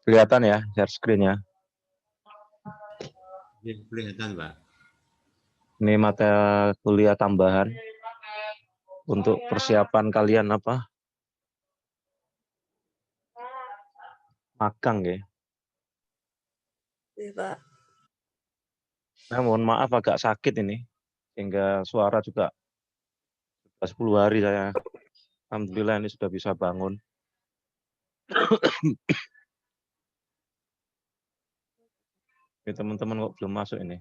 Kelihatan ya share screen-nya. Kelihatan, Pak. Ini materi kuliah tambahan untuk persiapan kalian apa? Magang ya. Iya, Pak. Nah, mohon maaf agak sakit ini, sehingga suara juga 10 hari saya. Alhamdulillah ini sudah bisa bangun. Ini teman-teman kok belum masuk ini.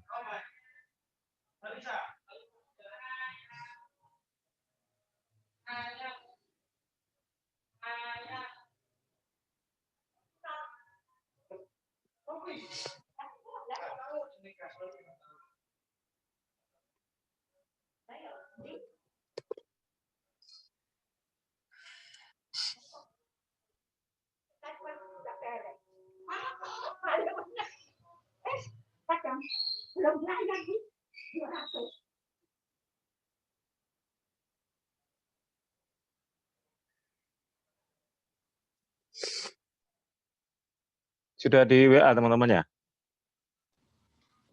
Sudah di WA teman-teman ya?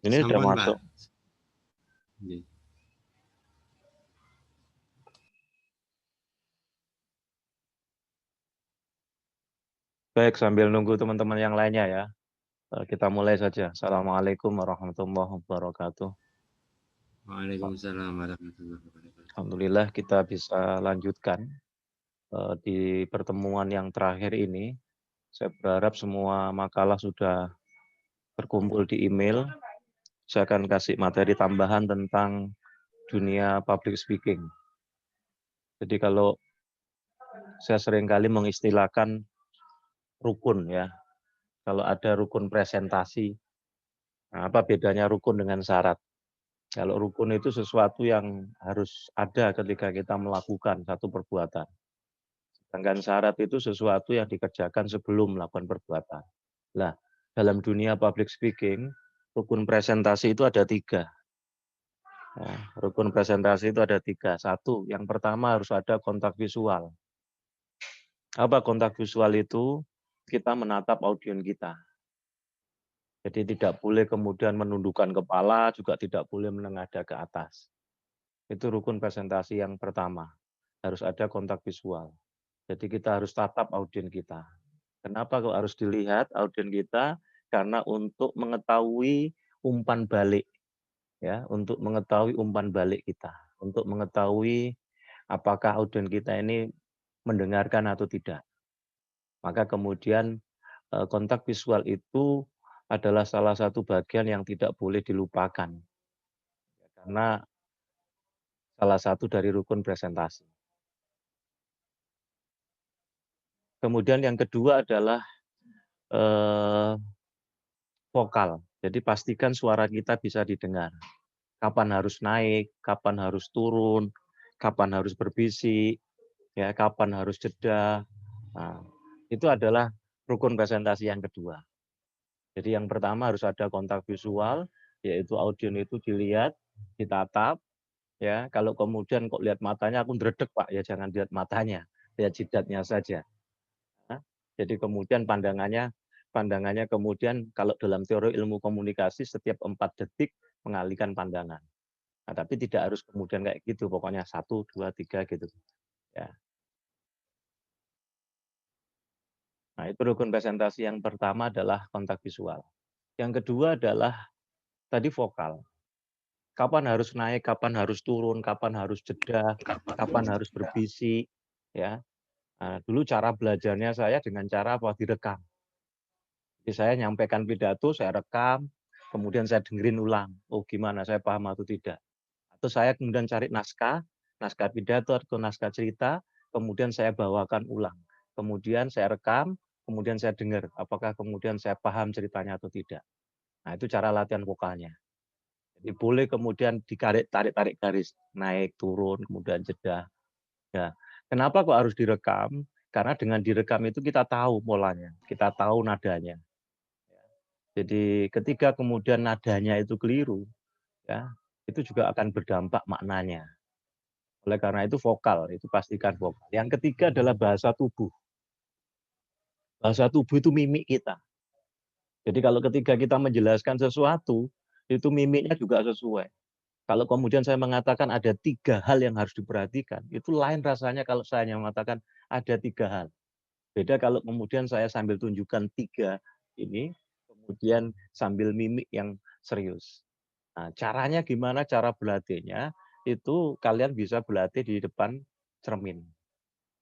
Ini sudah Sampun, masuk. Pak. Iya. Baik, sambil nunggu teman-teman yang lainnya ya. Kita mulai saja. Assalamualaikum warahmatullahi wabarakatuh. Waalaikumsalam warahmatullahi wabarakatuh. Alhamdulillah kita bisa lanjutkan di pertemuan yang terakhir ini. Saya berharap semua makalah sudah terkumpul di email. Saya akan kasih materi tambahan tentang dunia public speaking. Jadi kalau saya seringkali mengistilahkan rukun ya. Kalau ada rukun presentasi, nah apa bedanya rukun dengan syarat? Kalau rukun itu sesuatu yang harus ada ketika kita melakukan satu perbuatan. Sedangkan syarat itu sesuatu yang dikerjakan sebelum melakukan perbuatan. Nah, dalam dunia public speaking, rukun presentasi itu ada 3. Nah, rukun presentasi itu ada 3. Satu, yang pertama harus ada kontak visual. Apa kontak visual itu? Kita menatap audiens kita. Jadi tidak boleh kemudian menundukkan kepala, juga tidak boleh menengadah ke atas. Itu rukun presentasi yang pertama. Harus ada kontak visual. Jadi kita harus tatap audiens kita. Kenapa kok harus dilihat audiens kita? Karena untuk mengetahui umpan balik. Ya, untuk mengetahui umpan balik kita. Untuk mengetahui apakah audiens kita ini mendengarkan atau tidak. Maka kemudian kontak visual itu adalah salah satu bagian yang tidak boleh dilupakan. Karena salah satu dari rukun presentasi. Kemudian yang kedua adalah vokal. Jadi pastikan suara kita bisa didengar. Kapan harus naik, kapan harus turun, kapan harus berbisik, ya, kapan harus jeda. Nah, itu adalah rukun presentasi yang kedua. Jadi yang pertama harus ada kontak visual, yaitu audiens itu dilihat, ditatap, ya. Kalau kemudian kok lihat matanya aku ndredeg Pak, ya jangan lihat matanya, lihat jidatnya saja. Nah, jadi kemudian pandangannya kemudian kalau dalam teori ilmu komunikasi setiap 4 detik mengalihkan pandangan. Nah, tapi tidak harus kemudian kayak gitu, pokoknya 1, 2, 3 gitu. Ya. Nah, itu rukun presentasi yang pertama adalah kontak visual. Yang kedua adalah tadi vokal. Kapan harus naik, kapan harus turun, kapan harus jeda, kapan harus berbisik, ya. Nah, dulu cara belajarnya saya dengan cara apa? Direkam. Jadi saya nyampaikan pidato, saya rekam, kemudian saya dengerin ulang. Oh, gimana saya paham atau tidak. Atau saya kemudian cari naskah pidato atau naskah cerita, kemudian saya bawakan ulang. Kemudian saya rekam, kemudian saya dengar apakah kemudian saya paham ceritanya atau tidak. Nah, itu cara latihan vokalnya. Jadi boleh kemudian tarik garis, naik, turun, kemudian jeda. Ya. Kenapa kok harus direkam? Karena dengan direkam itu kita tahu polanya, kita tahu nadanya. Jadi ketika kemudian nadanya itu keliru, ya, itu juga akan berdampak maknanya. Oleh karena itu vokal, itu pastikan vokal. Yang ketiga adalah bahasa tubuh. Bahasa tubuh itu mimik kita. Jadi kalau ketika kita menjelaskan sesuatu, itu mimiknya juga sesuai. Kalau kemudian saya mengatakan ada 3 hal yang harus diperhatikan, itu lain rasanya kalau saya hanya mengatakan ada 3 hal. Beda kalau kemudian saya sambil tunjukkan 3 ini, kemudian sambil mimik yang serius. Nah, caranya gimana cara berlatihnya? Itu kalian bisa berlatih di depan cermin,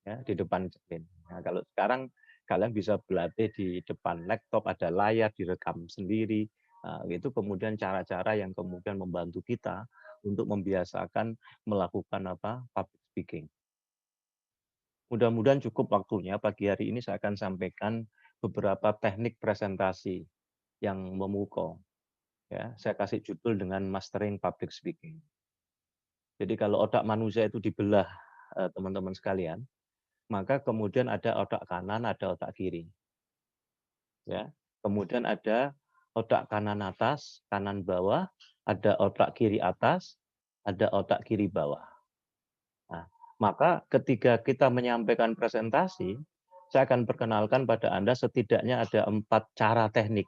ya, di depan cermin. Nah, kalau sekarang kalian bisa berlatih di depan laptop, ada layar, direkam sendiri. Nah, itu kemudian cara-cara yang kemudian membantu kita untuk membiasakan melakukan public speaking. Mudah-mudahan cukup waktunya. Pagi hari ini saya akan sampaikan beberapa teknik presentasi yang memukau. Ya, saya kasih judul dengan mastering public speaking. Jadi kalau otak manusia itu dibelah, teman-teman sekalian, maka kemudian ada otak kanan, ada otak kiri. Ya, kemudian ada otak kanan atas, kanan bawah, ada otak kiri atas, ada otak kiri bawah. Nah, maka ketika kita menyampaikan presentasi, saya akan perkenalkan pada Anda setidaknya ada 4 cara teknik,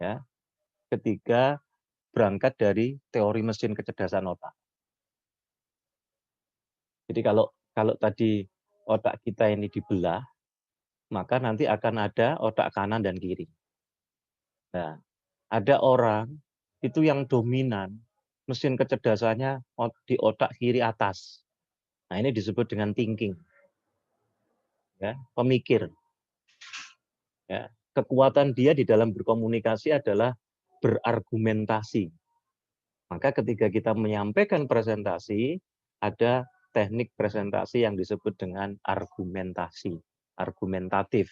ya, ketika berangkat dari teori mesin kecerdasan otak. Jadi kalau kalau tadi otak kita ini dibelah, maka nanti akan ada otak kanan dan kiri. Nah, ada orang itu yang dominan mesin kecerdasannya di otak kiri atas. Nah, ini disebut dengan thinking, ya, pemikir. Ya, kekuatan dia di dalam berkomunikasi adalah berargumentasi. Maka ketika kita menyampaikan presentasi, ada teknik presentasi yang disebut dengan argumentasi, argumentatif.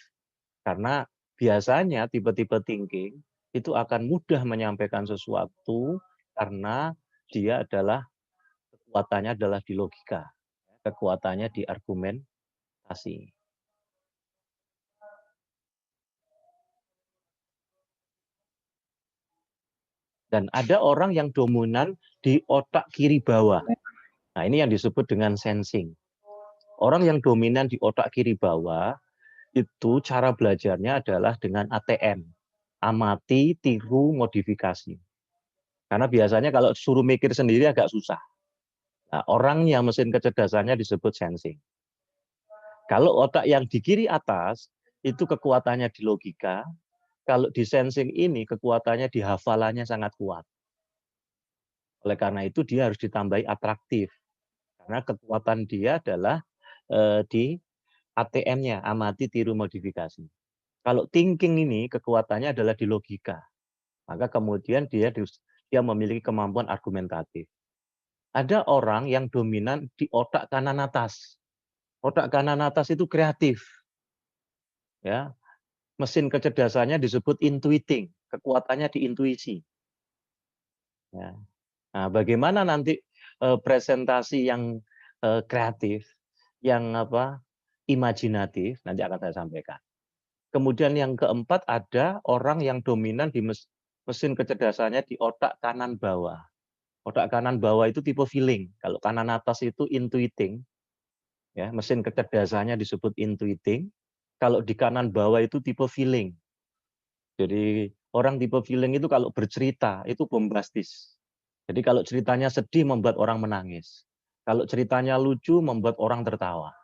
Karena biasanya tipe-tipe thinking itu akan mudah menyampaikan sesuatu karena dia adalah kekuatannya adalah di logika, kekuatannya di argumentasi. Dan ada orang yang dominan di otak kiri bawah. Nah, ini yang disebut dengan sensing. Orang yang dominan di otak kiri bawah, itu cara belajarnya adalah dengan ATM. Amati, tiru, modifikasi. Karena biasanya kalau suruh mikir sendiri agak susah. Nah, orang yang mesin kecerdasannya disebut sensing. Kalau otak yang di kiri atas, itu kekuatannya di logika. Kalau di sensing ini, kekuatannya di hafalannya sangat kuat. Oleh karena itu dia harus ditambahi atraktif. Karena kekuatan dia adalah di ATM-nya, amati, tiru, modifikasi. Kalau thinking ini kekuatannya adalah di logika. Maka kemudian dia memiliki kemampuan argumentatif. Ada orang yang dominan di otak kanan atas. Otak kanan atas itu kreatif. Ya, mesin kecerdasannya disebut intuiting, kekuatannya di intuisi. Ya. Nah, bagaimana nanti presentasi yang kreatif, yang imajinatif, nanti akan saya sampaikan. Kemudian yang keempat ada orang yang dominan di mesin kecerdasannya di otak kanan bawah. Otak kanan bawah itu tipe feeling. Kalau kanan atas itu intuiting, ya, mesin kecerdasannya disebut intuiting. Kalau di kanan bawah itu tipe feeling. Jadi orang tipe feeling itu kalau bercerita itu bombastis. Jadi kalau ceritanya sedih membuat orang menangis. Kalau ceritanya lucu membuat orang tertawa.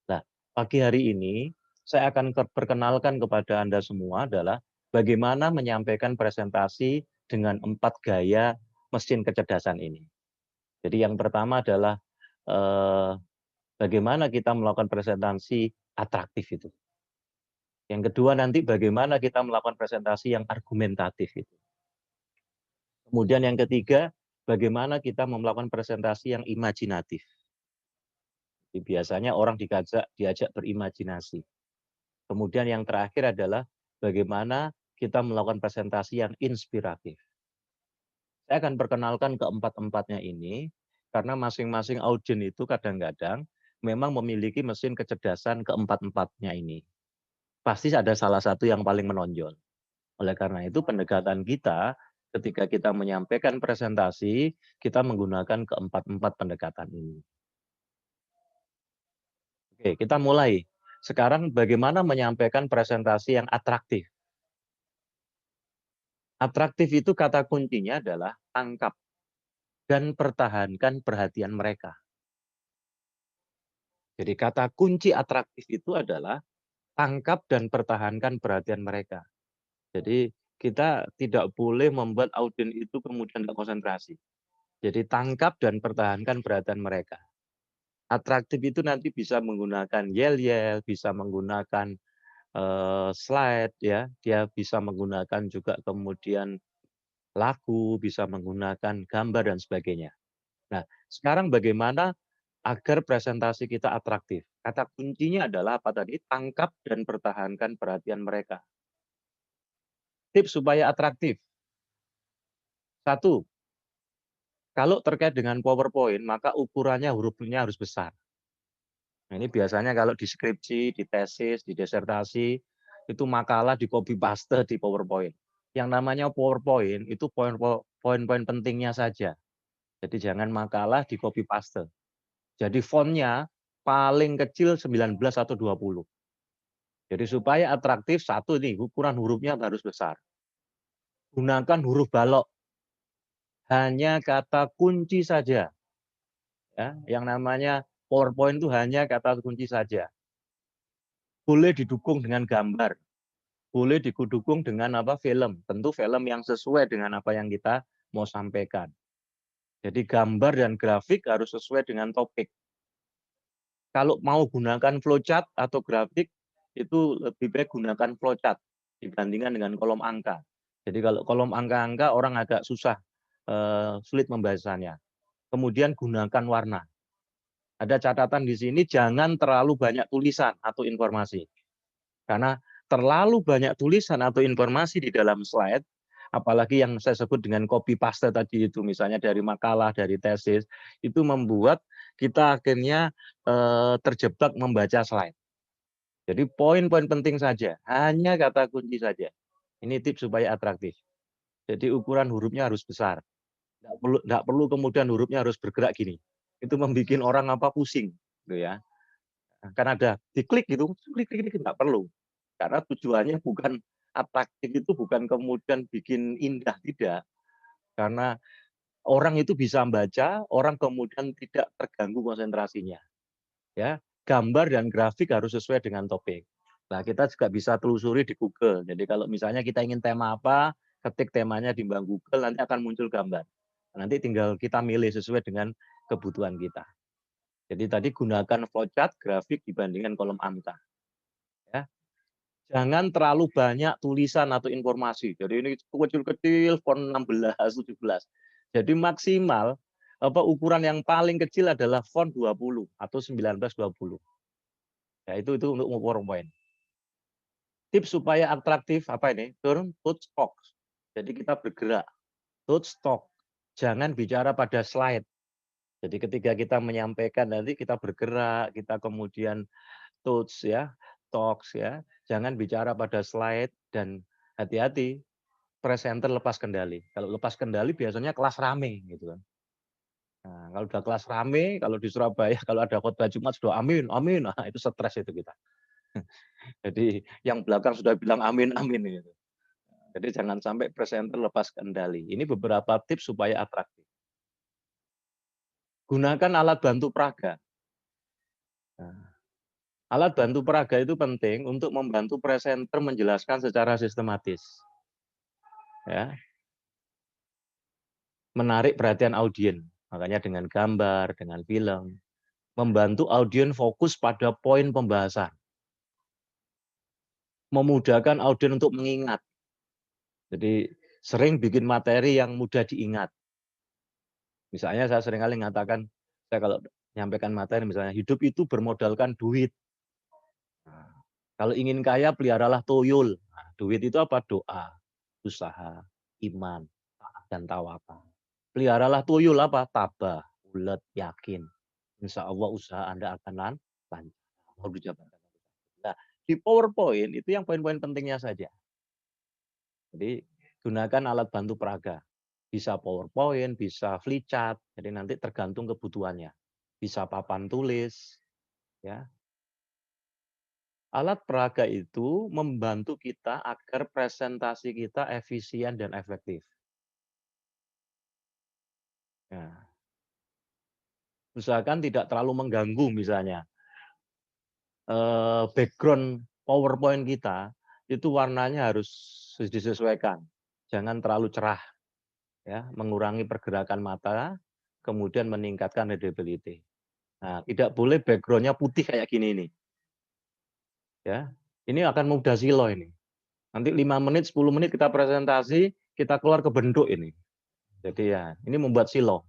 Nah, pagi hari ini saya akan perkenalkan kepada Anda semua adalah bagaimana menyampaikan presentasi dengan 4 gaya mesin kecerdasan ini. Jadi yang pertama adalah bagaimana kita melakukan presentasi atraktif itu. Yang kedua nanti bagaimana kita melakukan presentasi yang argumentatif itu. Kemudian yang ketiga, bagaimana kita melakukan presentasi yang imajinatif. Jadi biasanya orang diajak berimajinasi. Kemudian yang terakhir adalah bagaimana kita melakukan presentasi yang inspiratif. Saya akan perkenalkan keempat-empatnya ini, karena masing-masing audien itu kadang-kadang memang memiliki mesin kecerdasan keempat-empatnya ini. Pasti ada salah satu yang paling menonjol. Oleh karena itu pendekatan kita ketika kita menyampaikan presentasi, kita menggunakan keempat-empat pendekatan ini. Oke, kita mulai. Sekarang bagaimana menyampaikan presentasi yang atraktif. Atraktif itu kata kuncinya adalah tangkap dan pertahankan perhatian mereka. Jadi kata kunci atraktif itu adalah tangkap dan pertahankan perhatian mereka. Jadi kita tidak boleh membuat audien itu kemudian tidak konsentrasi. Jadi tangkap dan pertahankan perhatian mereka. Atraktif itu nanti bisa menggunakan yel-yel, bisa menggunakan slide, ya, dia bisa menggunakan juga kemudian lagu, bisa menggunakan gambar dan sebagainya. Nah, sekarang bagaimana agar presentasi kita atraktif? Kata kuncinya adalah apa tadi? Tangkap dan pertahankan perhatian mereka. Tips supaya atraktif. Satu, kalau terkait dengan PowerPoint, maka ukurannya hurufnya harus besar. Nah, ini biasanya kalau di skripsi, di tesis, di disertasi, itu makalah di copy paste di PowerPoint. Yang namanya PowerPoint itu poin-poin pentingnya saja. Jadi jangan makalah di copy paste. Jadi fontnya paling kecil 19 atau 20. Jadi supaya atraktif, satu nih, ukuran hurufnya harus besar. Gunakan huruf balok. Hanya kata kunci saja. Ya, yang namanya PowerPoint itu hanya kata kunci saja. Boleh didukung dengan gambar. Boleh didukung dengan apa, film. Tentu film yang sesuai dengan apa yang kita mau sampaikan. Jadi gambar dan grafik harus sesuai dengan topik. Kalau mau gunakan flowchart atau grafik, itu lebih baik gunakan flowchart dibandingkan dengan kolom angka. Jadi kalau kolom angka-angka orang agak susah, sulit membacanya. Kemudian gunakan warna. Ada catatan di sini, jangan terlalu banyak tulisan atau informasi. Karena terlalu banyak tulisan atau informasi di dalam slide, apalagi yang saya sebut dengan copy paste tadi itu, misalnya dari makalah, dari tesis, itu membuat kita akhirnya terjebak membaca slide. Jadi poin-poin penting saja, hanya kata kunci saja. Ini tips supaya atraktif. Jadi ukuran hurufnya harus besar. Nggak perlu kemudian hurufnya harus bergerak gini. Itu membuat orang apa pusing, gitu ya. Kan ada diklik gitu, klik nggak perlu. Karena tujuannya bukan atraktif, itu bukan kemudian bikin indah, tidak. Karena orang itu bisa membaca, orang kemudian tidak terganggu konsentrasinya. Ya, gambar dan grafik harus sesuai dengan topik. Nah, kita juga bisa telusuri di Google. Jadi kalau misalnya kita ingin tema apa, ketik temanya di Bang Google, nanti akan muncul gambar. Nanti tinggal kita milih sesuai dengan kebutuhan kita. Jadi tadi gunakan flowchart, grafik dibandingkan kolom angka. Ya. Jangan terlalu banyak tulisan atau informasi. Jadi ini kecil-kecil, font 16, 17. Jadi maksimal ukuran yang paling kecil adalah font 20 atau 19, 20. Ya, itu untuk PowerPoint. Tips supaya atraktif apa ini? Turn touch talk. Jadi kita bergerak. Touch talk. Jangan bicara pada slide. Jadi ketika kita menyampaikan nanti kita bergerak, kita kemudian touch ya, talks ya. Jangan bicara pada slide dan hati-hati presenter lepas kendali. Kalau lepas kendali biasanya kelas rame gitu kan. Nah, kalau udah kelas rame, kalau di Surabaya kalau ada khotbah Jumat sudah amin, amin, nah, itu stres itu kita. Jadi yang belakang sudah bilang amin, amin gitu. Jadi jangan sampai presenter lepas kendali. Ini beberapa tips supaya atraktif. Gunakan alat bantu peraga. Nah, alat bantu peraga itu penting untuk membantu presenter menjelaskan secara sistematis. Ya, menarik perhatian audien. Makanya dengan gambar, dengan film, membantu audien fokus pada poin pembahasan. Memudahkan audien untuk mengingat. Jadi sering bikin materi yang mudah diingat. Misalnya saya sering kali mengatakan, saya kalau menyampaikan materi misalnya, hidup itu bermodalkan duit. Nah, kalau ingin kaya, peliharalah tuyul. Nah, duit itu apa? Doa, usaha, iman, taat, dan tawakal. Peliharalah tuyul apa? Tabah, ulet, yakin. Insya Allah usaha Anda akan lancar. Mau dijabatan. Nah, di PowerPoint itu yang poin-poin pentingnya saja. Jadi gunakan alat bantu peraga. Bisa PowerPoint, bisa flipchart. Jadi nanti tergantung kebutuhannya. Bisa papan tulis, ya. Alat peraga itu membantu kita agar presentasi kita efisien dan efektif. Nah, usahakan tidak terlalu mengganggu misalnya. Background PowerPoint kita itu warnanya harus disesuaikan. Jangan terlalu cerah, ya, mengurangi pergerakan mata, kemudian meningkatkan readability. Nah, tidak boleh background-nya putih kayak gini nih. Ya, ini akan mudah silo ini. Nanti 5 menit, 10 menit kita presentasi, kita keluar ke bentuk ini. Jadi ya, ini membuat silo.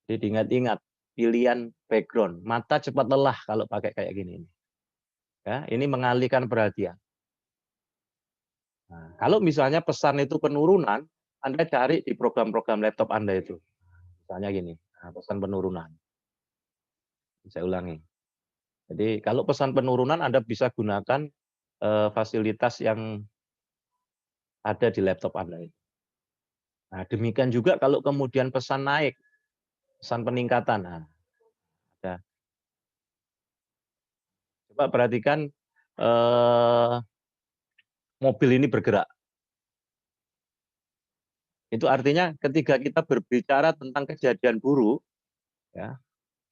Jadi ingat-ingat pilihan background. Mata cepat lelah kalau pakai kayak gini. Ya, ini mengalihkan perhatian. Nah, kalau misalnya pesan itu penurunan, Anda cari di program-program laptop Anda itu. Misalnya gini, nah, pesan penurunan. Saya ulangi. Jadi kalau pesan penurunan Anda bisa gunakan fasilitas yang ada di laptop Anda itu. Nah, demikian juga kalau kemudian pesan naik, pesan peningkatan. Nah, ada. Coba perhatikan mobil ini bergerak. Itu artinya ketika kita berbicara tentang kejadian buruk, ya,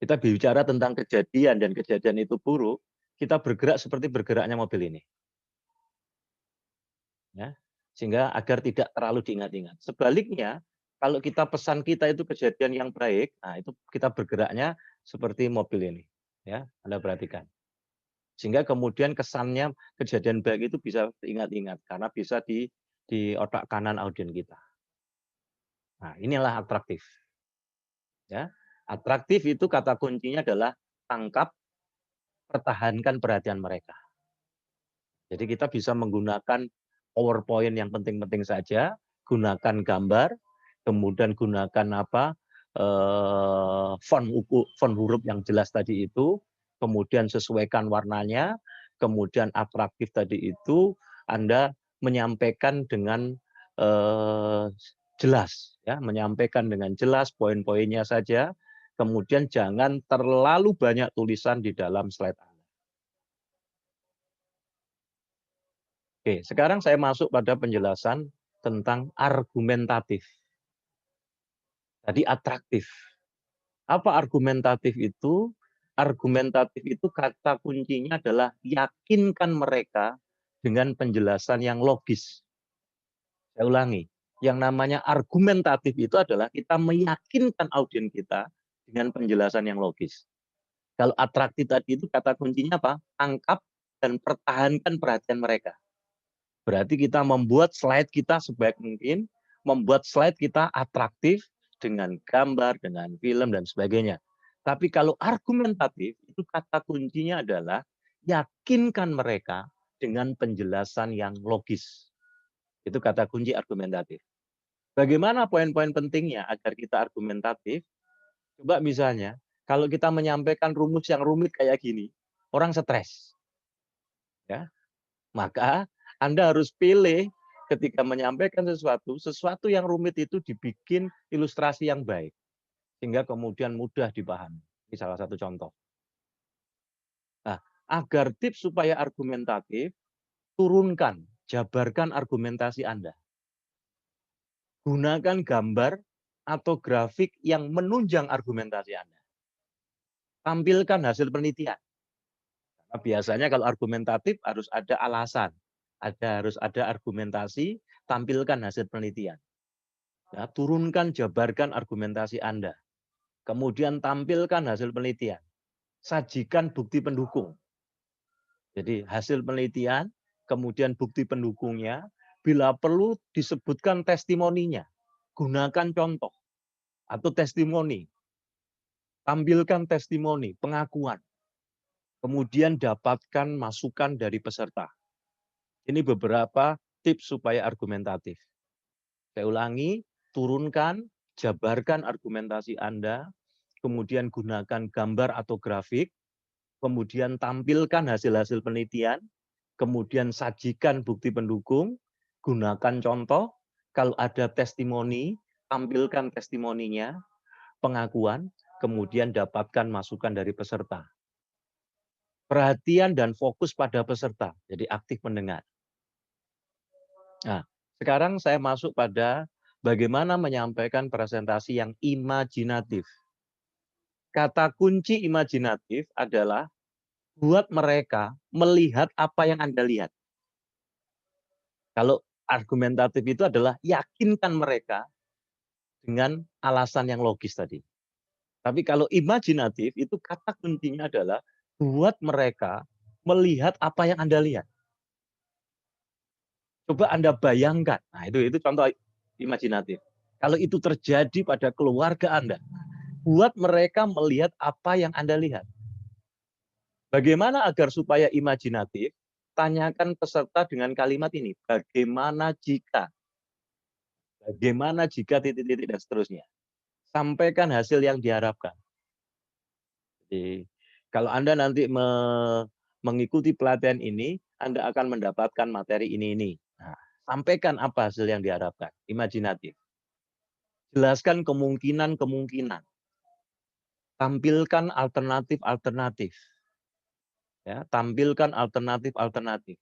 kita bicara tentang kejadian dan kejadian itu buruk, kita bergerak seperti bergeraknya mobil ini. Ya, sehingga agar tidak terlalu diingat-ingat. Sebaliknya, kalau kita pesan kita itu kejadian yang baik, nah itu kita bergeraknya seperti mobil ini. Ya, Anda perhatikan. Sehingga kemudian kesannya kejadian baik itu bisa diingat-ingat karena bisa di otak kanan audien kita. Nah, inilah atraktif. Ya. Atraktif itu kata kuncinya adalah tangkap, pertahankan perhatian mereka. Jadi kita bisa menggunakan PowerPoint yang penting-penting saja, gunakan gambar, kemudian gunakan apa font huruf yang jelas tadi itu, kemudian sesuaikan warnanya, kemudian atraktif tadi itu Anda menyampaikan dengan jelas, ya, menyampaikan dengan jelas poin-poinnya saja, kemudian jangan terlalu banyak tulisan di dalam slide Anda. Oke, sekarang saya masuk pada penjelasan tentang argumentatif. Tadi atraktif. Apa argumentatif itu? Argumentatif itu kata kuncinya adalah yakinkan mereka dengan penjelasan yang logis. Saya ulangi, yang namanya argumentatif itu adalah kita meyakinkan audiens kita dengan penjelasan yang logis. Kalau atraktif tadi itu kata kuncinya apa? Tangkap dan pertahankan perhatian mereka. Berarti kita membuat slide kita sebaik mungkin, membuat slide kita atraktif dengan gambar, dengan film, dan sebagainya. Tapi kalau argumentatif, itu kata kuncinya adalah yakinkan mereka dengan penjelasan yang logis. Itu kata kunci argumentatif. Bagaimana poin-poin pentingnya agar kita argumentatif? Coba misalnya, kalau kita menyampaikan rumus yang rumit kayak gini, orang stres. Ya, maka Anda harus pilih ketika menyampaikan sesuatu yang rumit itu dibikin ilustrasi yang baik. Sehingga kemudian mudah dipahami. Ini salah satu contoh. Nah, agar tips supaya argumentatif, turunkan, jabarkan argumentasi Anda. Gunakan gambar atau grafik yang menunjang argumentasi Anda. Tampilkan hasil penelitian. Nah, biasanya kalau argumentatif harus ada alasan. Harus ada argumentasi, tampilkan hasil penelitian. Ya, turunkan, jabarkan argumentasi Anda. Kemudian tampilkan hasil penelitian. Sajikan bukti pendukung. Jadi hasil penelitian, kemudian bukti pendukungnya, bila perlu disebutkan testimoninya. Gunakan contoh atau testimoni. Tampilkan testimoni, pengakuan. Kemudian dapatkan masukan dari peserta. Ini beberapa tips supaya argumentatif. Saya ulangi, turunkan, jabarkan argumentasi Anda, kemudian gunakan gambar atau grafik, kemudian tampilkan hasil-hasil penelitian, kemudian sajikan bukti pendukung, gunakan contoh, kalau ada testimoni, tampilkan testimoninya, pengakuan, kemudian dapatkan masukan dari peserta. perhatian dan fokus pada peserta, jadi aktif mendengar. Nah, sekarang saya masuk pada bagaimana menyampaikan presentasi yang imajinatif. Kata kunci imajinatif adalah buat mereka melihat apa yang Anda lihat. Kalau argumentatif itu adalah yakinkan mereka dengan alasan yang logis tadi. Tapi kalau imajinatif itu kata kuncinya adalah buat mereka melihat apa yang Anda lihat. Coba Anda bayangkan. Nah, itu contoh imajinatif. Kalau itu terjadi pada keluarga Anda, buat mereka melihat apa yang Anda lihat. Bagaimana agar supaya imajinatif? Tanyakan peserta dengan kalimat ini. Bagaimana jika? Bagaimana jika titik-titik dan seterusnya. Sampaikan hasil yang diharapkan. Jadi, kalau Anda nanti mengikuti pelatihan ini, Anda akan mendapatkan materi ini. Nah, sampaikan apa hasil yang diharapkan. Imajinatif. Jelaskan kemungkinan-kemungkinan. Tampilkan alternatif-alternatif. Ya, tampilkan alternatif-alternatif.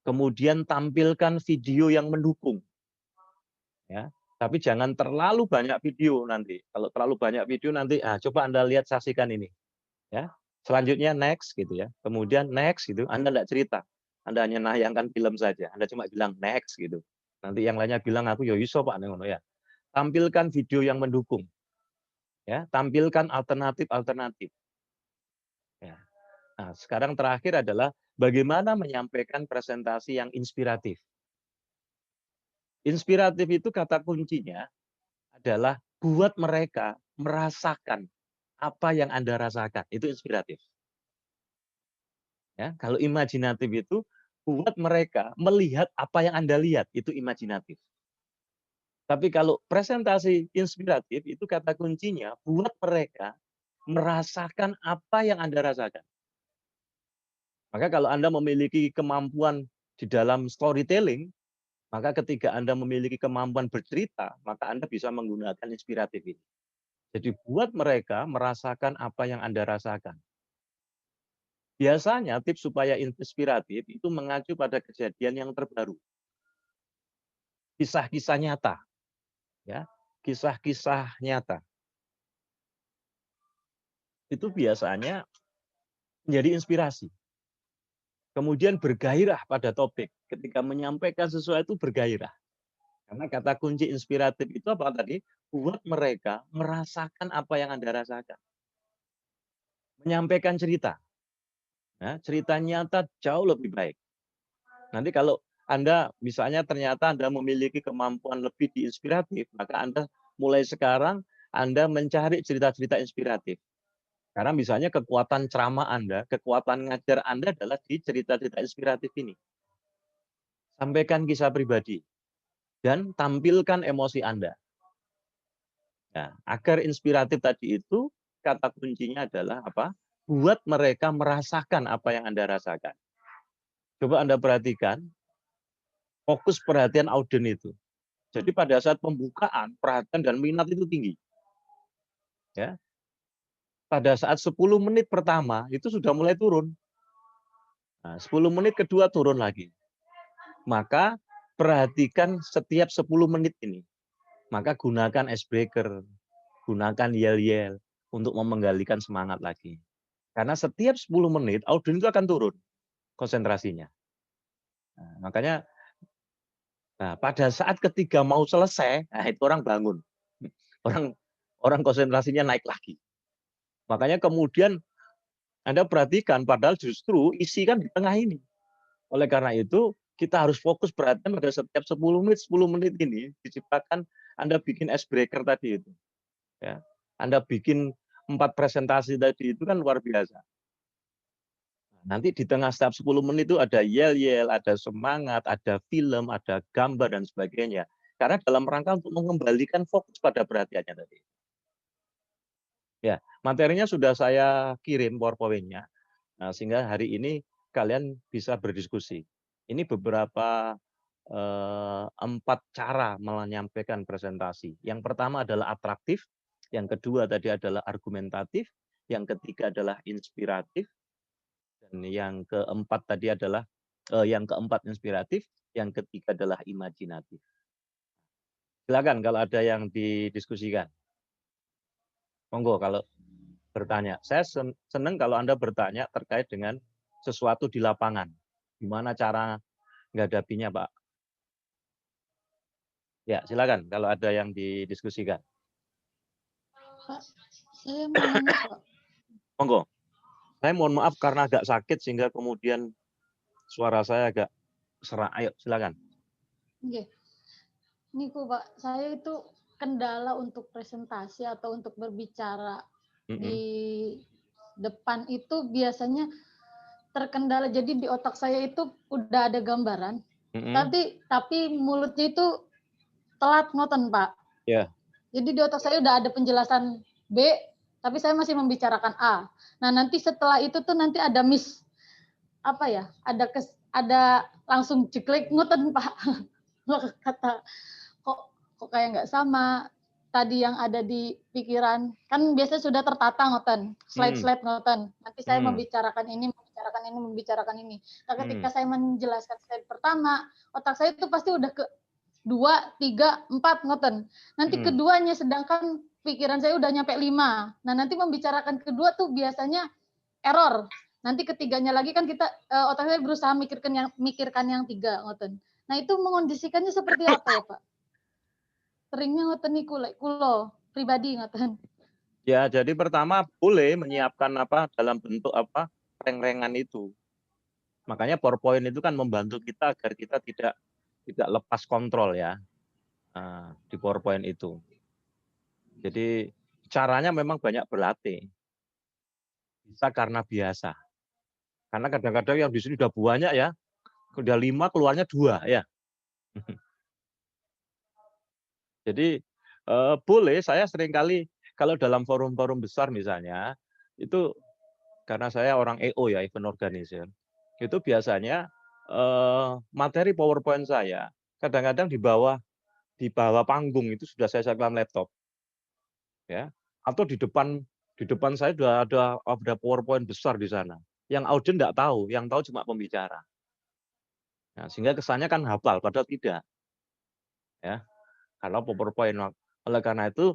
Kemudian tampilkan video yang mendukung. Ya, tapi jangan terlalu banyak video nanti. Kalau terlalu banyak video nanti, coba Anda lihat saksikan ini. Ya, selanjutnya next gitu ya. Kemudian next gitu, Anda enggak cerita. Anda hanya nayangkan film saja. Anda cuma bilang next gitu. Nanti yang lainnya bilang aku yo iso Pak ngono ya. Tampilkan video yang mendukung. Ya, tampilkan alternatif-alternatif. Ya. Nah, sekarang terakhir adalah bagaimana menyampaikan presentasi yang inspiratif. Inspiratif itu kata kuncinya adalah buat mereka merasakan apa yang Anda rasakan. Itu inspiratif. Ya, kalau imajinatif itu buat mereka melihat apa yang Anda lihat. Itu imajinatif. Tapi kalau presentasi inspiratif itu kata kuncinya buat mereka merasakan apa yang Anda rasakan. Maka kalau Anda memiliki kemampuan di dalam storytelling, maka ketika Anda memiliki kemampuan bercerita, maka Anda bisa menggunakan inspiratif ini. Jadi buat mereka merasakan apa yang Anda rasakan. Biasanya tips supaya inspiratif itu mengacu pada kejadian yang terbaru. Kisah-kisah nyata, ya. Kisah-kisah nyata. Itu biasanya menjadi inspirasi. Kemudian bergairah pada topik. Ketika menyampaikan sesuatu bergairah. Karena kata kunci inspiratif itu apa tadi? Buat mereka merasakan apa yang Anda rasakan. Menyampaikan cerita. Ya, cerita nyata jauh lebih baik. Nanti kalau Anda misalnya ternyata Anda memiliki kemampuan lebih di inspiratif, maka Anda mulai sekarang Anda mencari cerita-cerita inspiratif. Karena misalnya kekuatan ceramah Anda, kekuatan ngajar Anda adalah di cerita-cerita inspiratif ini. Sampaikan kisah pribadi dan tampilkan emosi Anda. Nah, agar inspiratif tadi itu kata kuncinya adalah apa? Buat mereka merasakan apa yang Anda rasakan. Coba Anda perhatikan, fokus perhatian audien itu. Jadi pada saat pembukaan, perhatian dan minat itu tinggi. Ya. Pada saat 10 menit pertama itu sudah mulai turun. Nah, 10 menit kedua turun lagi. Maka perhatikan setiap 10 menit ini. Maka gunakan icebreaker, gunakan yel-yel untuk menggalikan semangat lagi. Karena setiap 10 menit audien itu akan turun konsentrasinya. Nah, makanya pada saat ketiga mau selesai, itu orang bangun. Orang orang konsentrasinya naik lagi. Makanya kemudian Anda perhatikan padahal justru isi kan di tengah ini. Oleh karena itu kita harus fokus perhatian pada setiap 10 menit ini diciptakan Anda bikin icebreaker tadi itu. Ya. Anda bikin 4 presentasi tadi itu kan luar biasa. Nanti di tengah setiap 10 menit itu ada yel-yel, ada semangat, ada film, ada gambar dan sebagainya. Karena dalam rangka untuk mengembalikan fokus pada perhatiannya tadi. Ya, materinya sudah saya kirim PowerPoint-nya. Nah, sehingga hari ini kalian bisa berdiskusi. Ini beberapa 4 cara menyampaikan presentasi. Yang pertama adalah atraktif, yang kedua tadi adalah argumentatif, yang ketiga adalah inspiratif, Dan yang keempat tadi adalah yang keempat inspiratif, yang ketiga adalah imajinatif. Silakan kalau ada yang didiskusikan. Monggo kalau bertanya. Saya senang kalau Anda bertanya terkait dengan sesuatu di lapangan. Gimana cara menghadapinya, Pak? Ya, silakan kalau ada yang didiskusikan. Pak, saya mau nanya, Pak. Monggo. Saya mohon maaf karena agak sakit sehingga kemudian suara saya agak serak. Ayo, silakan. Oke. Niku, Pak, saya itu kendala untuk presentasi atau untuk berbicara di depan itu biasanya terkendala. Jadi di otak saya itu udah ada gambaran, tapi mulutnya itu telat ngoten, Pak. Ya. Jadi di otak saya udah ada penjelasan B, tapi saya masih membicarakan A. Nah, nanti setelah itu tuh nanti ada miss apa ya? Ada langsung jeklek ngoten, Pak. Kata kok kayak nggak sama tadi yang ada di pikiran. Kan biasanya sudah tertata ngoten, slide-slide ngoten. Nanti saya membicarakan ini. Nah, ketika saya menjelaskan slide pertama, otak saya itu pasti udah ke 2, 3, 4 ngoten. Nanti keduanya sedangkan pikiran saya udah nyampe 5. Nah, nanti membicarakan kedua tuh biasanya error. Nanti ketiganya lagi kan kita otak saya berusaha mikirkan yang 3 ngoten. Nah, itu mengondisikannya seperti apa ya, Pak? Seringnya ngoten niku lek kula pribadi ngoten. Ya, jadi pertama boleh menyiapkan apa dalam bentuk apa reng-rengan itu. Makanya PowerPoint itu kan membantu kita agar kita tidak lepas kontrol ya di PowerPoint itu. Jadi caranya memang banyak berlatih. Bisa karena biasa. Karena kadang-kadang yang di sini udah banyak ya, udah 5 keluarnya 2 ya. Jadi boleh saya seringkali kalau dalam forum-forum besar misalnya, itu karena saya orang EO ya, event organizer, itu biasanya materi PowerPoint saya kadang-kadang di bawah panggung itu sudah saya siapkan laptop, ya, atau di depan saya sudah ada PowerPoint besar di sana. Yang audien nggak tahu, yang tahu cuma pembicara. Nah, sehingga kesannya kan hafal, padahal tidak, ya. Kalau PowerPoint, oleh karena itu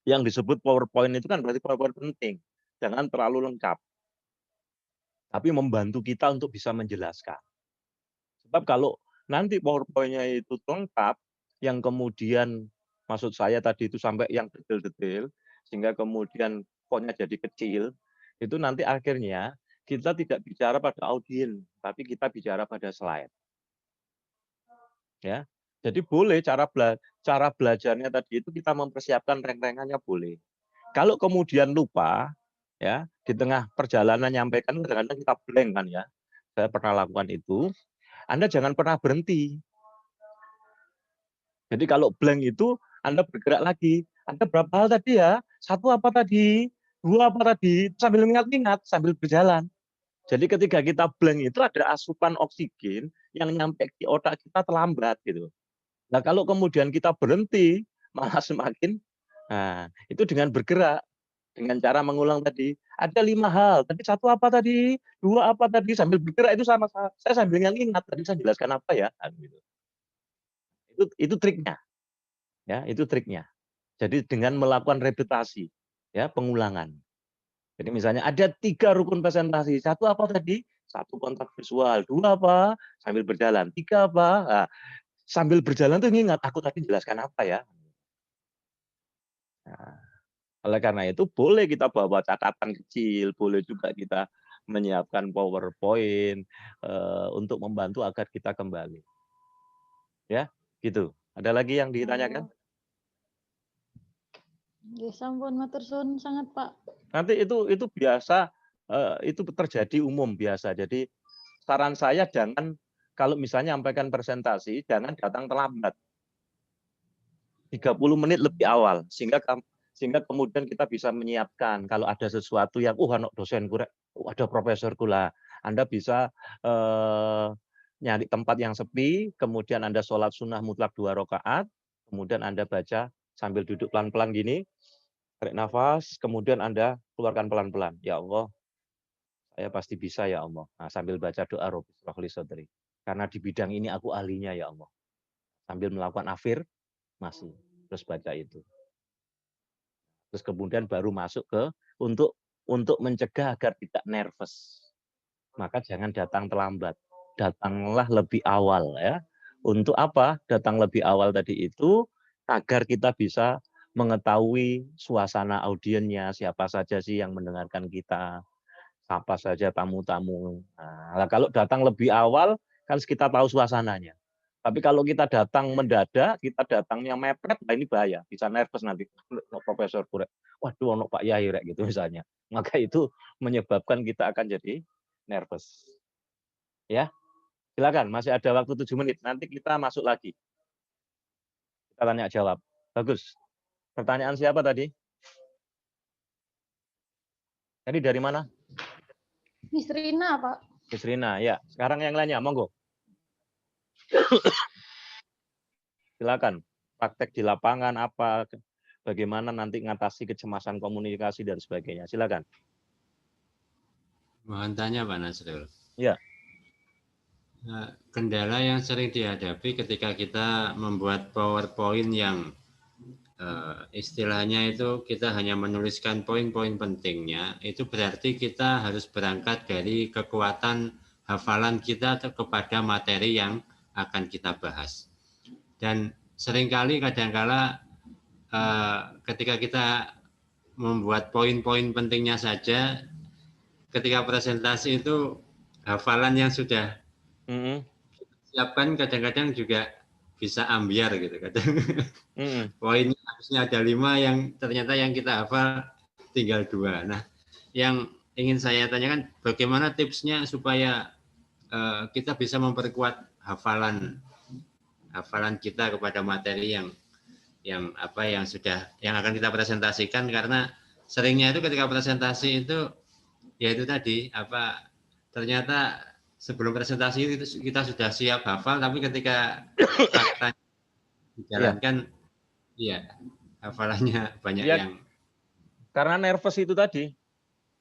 yang disebut PowerPoint itu kan berarti PowerPoint penting, jangan terlalu lengkap, tapi membantu kita untuk bisa menjelaskan. Sebab kalau nanti PowerPoint-nya itu lengkap, yang kemudian maksud saya tadi itu sampai yang detail-detail, sehingga kemudian font-nya jadi kecil, itu nanti akhirnya kita tidak bicara pada audiens, tapi kita bicara pada slide. Ya, jadi boleh cara belajarnya tadi itu kita mempersiapkan reng-rengannya boleh. Kalau kemudian lupa, ya di tengah perjalanan nyampaikan kadang-kadang kita blank kan ya. Saya pernah lakukan itu. Anda jangan pernah berhenti. Jadi kalau blank itu Anda bergerak lagi. Anda berapa hal tadi ya? 1 apa tadi? 2 apa tadi? Sambil ingat-ingat, sambil berjalan. Jadi ketika kita blank itu ada asupan oksigen yang nyampe di otak kita terlambat gitu. Nah, kalau kemudian kita berhenti, malah semakin itu dengan bergerak, dengan cara mengulang tadi. Ada 5 hal, tadi 1 apa tadi? 2 apa tadi? Sambil bergerak itu sama saya sambil ingat tadi saya jelaskan apa ya? Gitu. Itu triknya. Ya, itu triknya. Jadi dengan melakukan repetisi, ya, pengulangan. Jadi misalnya ada 3 rukun presentasi, 1 apa tadi? 1 kontak visual, 2 apa? Sambil berjalan, 3 apa? Nah, sambil berjalan tuh ingat, aku tadi jelaskan apa ya? Nah, oleh karena itu boleh kita bawa catatan kecil, boleh juga kita menyiapkan PowerPoint untuk membantu agar kita kembali. Ya, gitu. Ada lagi yang ditanyakan? Ya sampun matur suwun sangat, Pak. Nanti itu biasa, itu terjadi umum biasa. Jadi saran saya jangan kalau misalnya nyampaikan presentasi jangan datang terlambat. 30 menit lebih awal sehingga kemudian kita bisa menyiapkan kalau ada sesuatu yang anak dosenku ada profesorku lah. Anda bisa nyari tempat yang sepi, kemudian Anda sholat sunnah mutlak 2 rakaat, kemudian Anda baca sambil duduk pelan-pelan gini, tarik nafas, kemudian Anda keluarkan pelan-pelan. Ya Allah, Saya pasti bisa ya Allah. Nah, sambil baca doa Rabbi Shrah li sadri. Karena di bidang ini aku ahlinya ya Allah. Sambil melakukan afirmasi, terus baca itu. Terus kemudian baru masuk ke untuk mencegah agar tidak nervous. Maka jangan datang terlambat. Datanglah lebih awal ya. Untuk apa? Datang lebih awal tadi itu agar kita bisa mengetahui suasana audiennya, siapa saja sih yang mendengarkan kita, siapa saja tamu-tamu. Nah, kalau datang lebih awal kan kita tahu suasananya. Tapi kalau kita datang mendadak, kita datangnya mepet, nah ini bahaya, bisa nervous nanti. Profesor Kurek, waduh, ono Pak Yai rek gitu misalnya. Maka itu menyebabkan kita akan jadi nervous. Ya, silakan, masih ada waktu 7 menit. Nanti kita masuk lagi. Kita tanya jawab. Bagus. Pertanyaan siapa tadi? Tadi dari mana? Miss Rina, Pak. Miss Rina, ya. Sekarang yang lainnya, monggo. Silakan. Praktek di lapangan apa, bagaimana nanti ngatasi kecemasan komunikasi dan sebagainya. Silakan. Mohon tanya Pak Nasrul. Ya. Kendala yang sering dihadapi ketika kita membuat PowerPoint yang istilahnya itu kita hanya menuliskan poin-poin pentingnya, itu berarti kita harus berangkat dari kekuatan hafalan kita kepada materi yang akan kita bahas. Dan seringkali kadangkala ketika kita membuat poin-poin pentingnya saja, ketika presentasi itu hafalan yang sudah siapkan kadang-kadang juga bisa ambiar gitu kadang. Poinnya harusnya ada 5 yang ternyata yang kita hafal tinggal 2. Nah, yang ingin saya tanyakan bagaimana tipsnya supaya kita bisa memperkuat hafalan kita kepada materi yang akan kita presentasikan, karena seringnya itu ketika presentasi itu ya itu tadi ternyata sebelum presentasi itu kita sudah siap hafal, tapi ketika fakta dijalankan ya hafalannya banyak ya, yang karena nervous itu tadi.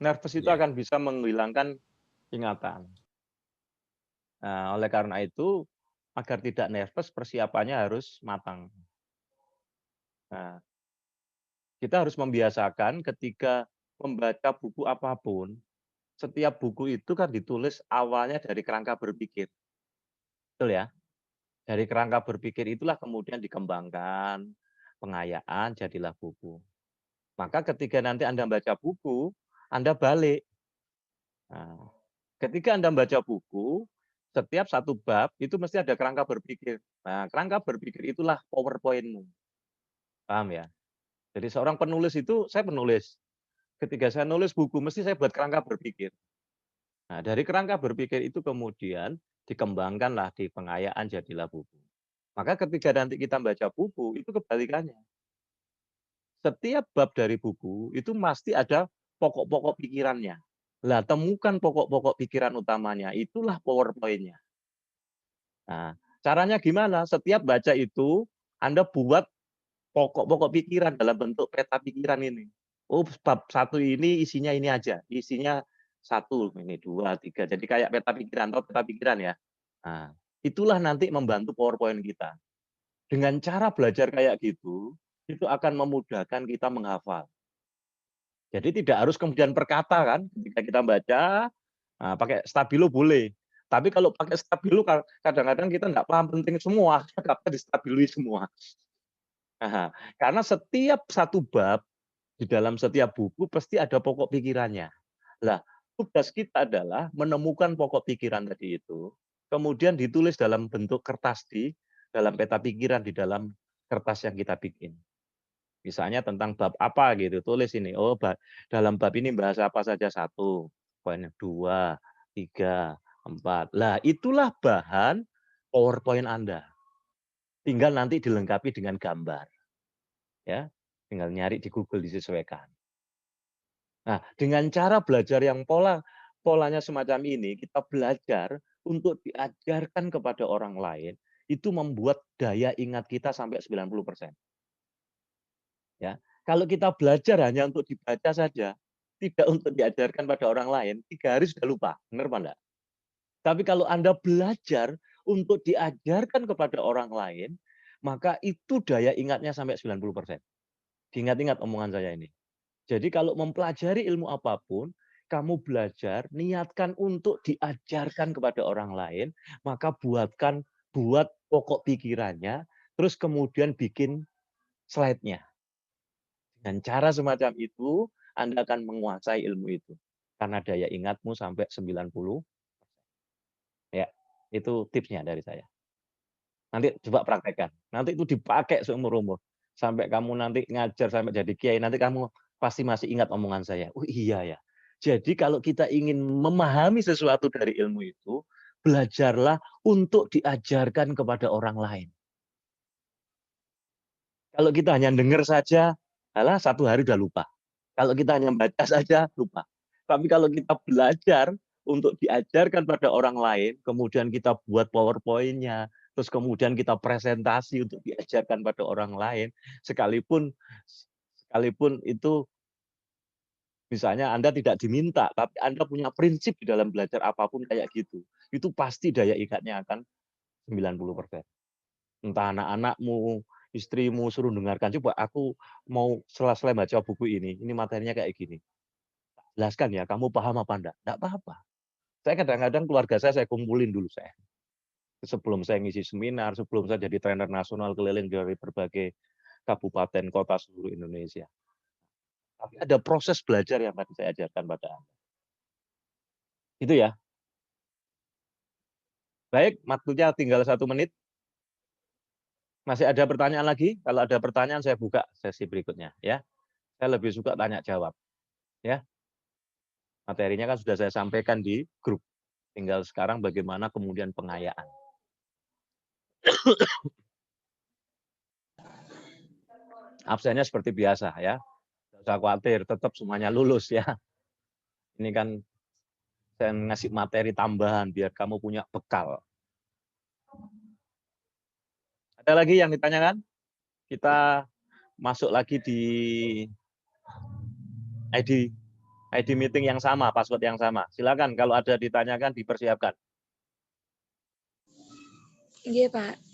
Nervous itu akan bisa menghilangkan ingatan. Nah, oleh karena itu agar tidak nervous persiapannya harus matang. Nah, kita harus membiasakan ketika membaca buku apapun, setiap buku itu kan ditulis awalnya dari kerangka berpikir. Betul ya? Dari kerangka berpikir itulah kemudian dikembangkan, pengayaan, jadilah buku. Maka ketika nanti Anda baca buku, Anda balik. Nah, ketika Anda baca buku, setiap satu bab itu mesti ada kerangka berpikir. Nah, kerangka berpikir itulah PowerPoint-mu. Paham ya? Jadi seorang penulis itu, saya penulis. Ketika saya nulis buku, mesti saya buat kerangka berpikir. Nah, dari kerangka berpikir itu kemudian dikembangkanlah di pengayaan jadilah buku. Maka ketika nanti kita baca buku, itu kebalikannya. Setiap bab dari buku itu pasti ada pokok-pokok pikirannya. Lah, temukan pokok-pokok pikiran utamanya, itulah PowerPoint-nya. Nah, caranya gimana? Setiap baca itu, Anda buat pokok-pokok pikiran dalam bentuk peta pikiran ini. Oh, bab 1 ini isinya ini aja. Isinya 1, ini 2, 3. Jadi kayak peta pikiran, atau peta pikiran ya. Nah, itulah nanti membantu PowerPoint kita. Dengan cara belajar kayak gitu, itu akan memudahkan kita menghafal. Jadi tidak harus kemudian perkata kan, ketika kita baca, nah, pakai stabilo boleh. Tapi kalau pakai stabilo kadang-kadang kita nggak paham penting semua, dapat distabilui semua. Nah, karena setiap satu bab di dalam setiap buku pasti ada pokok pikirannya. Lah, tugas kita adalah menemukan pokok pikiran tadi itu, kemudian ditulis dalam bentuk kertas di dalam peta pikiran di dalam kertas yang kita bikin. Misalnya tentang bab apa gitu, tulis ini. Oh, dalam bab ini bahas apa saja, 1, poin 2, 3, 4. Lah, itulah bahan PowerPoint Anda. Tinggal nanti dilengkapi dengan gambar. Ya, tinggal nyari di Google disesuaikan. Nah, dengan cara belajar yang polanya semacam ini, kita belajar untuk diajarkan kepada orang lain, itu membuat daya ingat kita sampai 90%. Ya, kalau kita belajar hanya untuk dibaca saja, tidak untuk diajarkan pada orang lain, 3 hari sudah lupa. Benar Pak enggak? Tapi kalau Anda belajar untuk diajarkan kepada orang lain, maka itu daya ingatnya sampai 90%. Diingat-ingat omongan saya ini. Jadi kalau mempelajari ilmu apapun, kamu belajar, niatkan untuk diajarkan kepada orang lain, maka buat pokok pikirannya, terus kemudian bikin slide-nya. Dengan cara semacam itu, Anda akan menguasai ilmu itu. Karena daya ingatmu sampai 90. Ya, itu tipsnya dari saya. Nanti coba praktekkan. Nanti itu dipakai seumur-umur. Sampai kamu nanti ngajar, sampai jadi kiai, nanti kamu pasti masih ingat omongan saya. Oh iya ya. Jadi kalau kita ingin memahami sesuatu dari ilmu itu, belajarlah untuk diajarkan kepada orang lain. Kalau kita hanya dengar saja, alah 1 hari udah lupa. Kalau kita hanya baca saja, lupa. Tapi kalau kita belajar untuk diajarkan pada orang lain, kemudian kita buat PowerPoint-nya, terus kemudian kita presentasi untuk diajarkan pada orang lain, sekalipun itu misalnya Anda tidak diminta, tapi Anda punya prinsip di dalam belajar apapun kayak gitu. Itu pasti daya ingatnya akan 90%. Entah anak-anakmu, istrimu suruh dengarkan, coba aku mau selesai baca buku ini materinya kayak gini. Jelaskan ya, kamu paham apa enggak? Enggak apa-apa. Saya kadang-kadang keluarga saya kumpulin dulu saya. Sebelum saya ngisi seminar, sebelum saya jadi trainer nasional keliling dari berbagai kabupaten kota seluruh Indonesia. Tapi ada proses belajar yang tadi saya ajarkan pada Anda. Itu ya. Baik, waktunya tinggal 1 menit. Masih ada pertanyaan lagi? Kalau ada pertanyaan saya buka sesi berikutnya ya. Saya lebih suka tanya jawab. Ya. Materinya kan sudah saya sampaikan di grup. Tinggal sekarang bagaimana kemudian pengayaan. Absennya seperti biasa ya. Tidak usah khawatir, tetap semuanya lulus ya. Ini kan saya ngasih materi tambahan biar kamu punya bekal. Ada lagi yang ditanyakan? Kita masuk lagi di ID meeting yang sama, password yang sama. Silakan kalau ada ditanyakan dipersiapkan. Iya Pak.